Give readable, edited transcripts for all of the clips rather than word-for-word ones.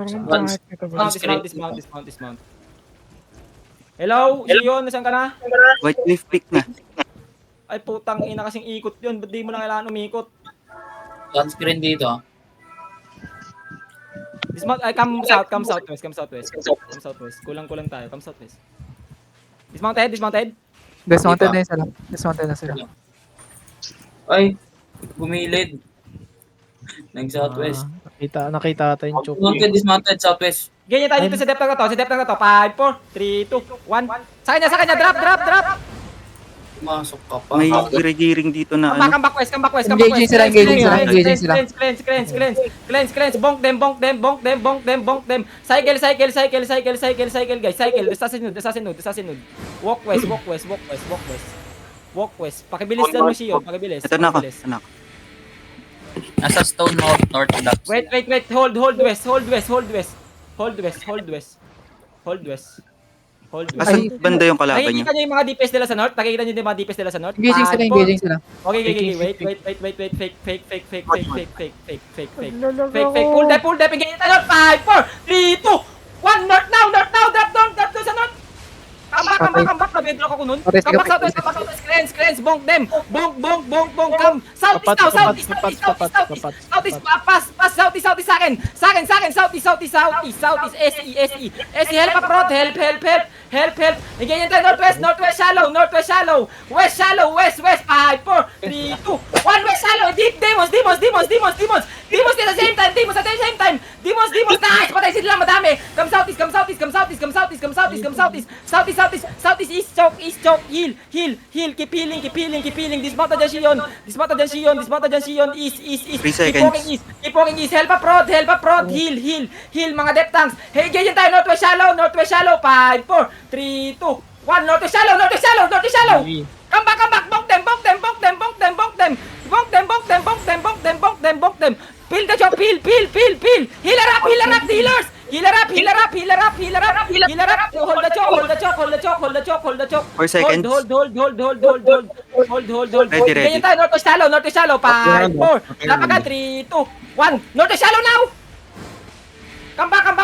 Once, Dismount. Hello, Sion, nasaan ka na? White Cliff Peak na. Ay putang ina kasing ikot yun, ba't di mo na kailangan umikot? sunscreen dito. Dismount, ay come southwest. Kulang tayo, come southwest. Dismounted. Dismounted na sila. Ay, bumilid. Nag-southwest. Nakita ata yung choke. Dismounted, southwest. Ganyan tayo dito sa depth na to. 5, 4, 3, 2, 1. Sa kanya, drop. Pumasok ka pa. May giring dito na ano. Come back west. Engaging sila. Cleanse. Bonk them. Cycle, guys. Cycle. Assassin. Walk west. Pakibilis lang mo siyo. Ito na ako. Anak. Nasa stone north ducks. Wait. Hold west. Asan banda yung kalaban niyo? Nakikita niyo yung mga DPS nila sa north? Nakikita niyo yung mga DPS nila sa north? Engaging sila. Okay. Wait. Fake. Pull dep. Engage tayo. 5, 4, 3, 2, 1. North now. Drop down sa north. Come back. Nabedrock ako nun. Come back southwest. Cleanse. Bonk them. Bonk. Come. Southeast now. Southeast. Pass. Southeast sa akin. Southeast. SE. Help up, Help. Again tayo. Northwest shallow. West shallow. 5, 4, 3, 2, 1. West shallow. Deep. Demons. Demons at the same time. Demons. Nice. Patay sila madami. Come southeast. Southeast. East choke. Heal. Keep healing. Dismount dyan Sion. East. 3 seconds. Keep walking east. Help up prod. Heal. Mga depth tanks. Hey, ganyan tayo. Northwest shallow. 5, 4, 3, 2, 1. Northwest shallow. Come back. Bonk them. Peel the chop. Peel. Healer up, dealers. Healer up. Hold the choke. 4 seconds. Hold. Ready. Ganyan tayo. Northwest shallow. 5, 4. Lapagan. 3, 2, 1. Northwest shallow now. Come back. Help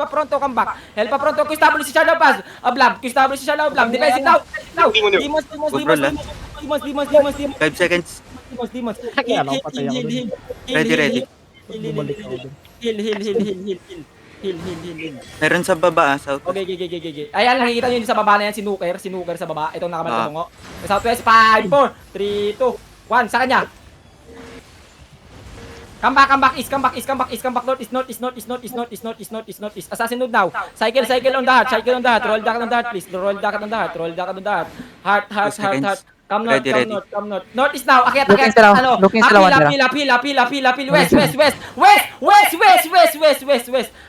up front to come back. Establish si Shadow Pass. Blam. Defensive now. Demons. 5 seconds. Ready. Heal. Meron sa baba, south. Okay. Ayan, nakikita nyo yun sa baba na yan, si Nuker sa baba. Itong nakamalungo. Southwest, 5, 4, 3, 2, 1. Sa kanya. Come back, east, come back, north. Assassin node now. Cycle on the heart. Roll back on the heart, please. Roll back on the heart. Heart. Come north. North is now. Akyat. Looking sila. Apil. West.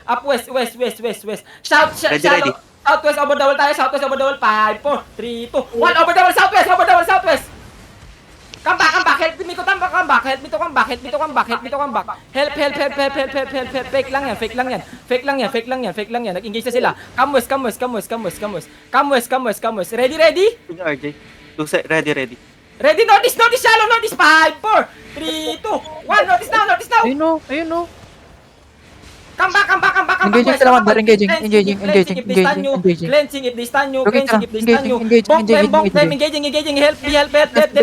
Up west. Shout. Ready. Southwest over double tayo. 5, 4, 3, 2, 1. Over double southwest. Come back. Help me to come back. Help. Fake lang yan. Nag-engage na sila. Come west. Ready? RJ. Ready. Ready, northeast shallow. 5, 4, 3, 2, 1. Northeast now. Ayun no. Come back. Engaging sila, engaging. Cleansing if they stun you. Engaging. Bonk them. Engaging. Help.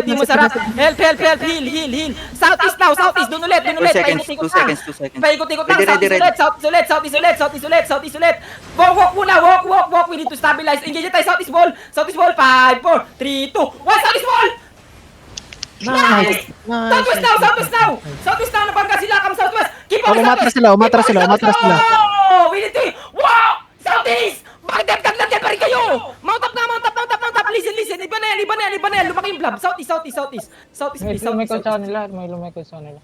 Di mo sarap. Help. Heal. Southeast now. Doon ulit. 2 seconds. Paikot-ikot lang. Ready. Southeast ulit. Walk muna. Walk. We need to stabilize. Engage tayo. Southeast ball. 5, 4, 3, 2, 1. Southeast ball. Nice. Southwest now. Nabangga sila. Come southwest. Keep on Umatras sila. Oh, we need to. Wow! Southeast! Bakit dagdag pa rin kayo? Mount up. Listen. Iba na yan. Lumaki yung blob. Southeast. May lumikod sa nila.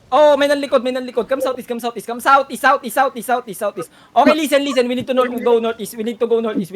Oh, may nalikod. Come southeast. Okay, listen. We need to go northeast.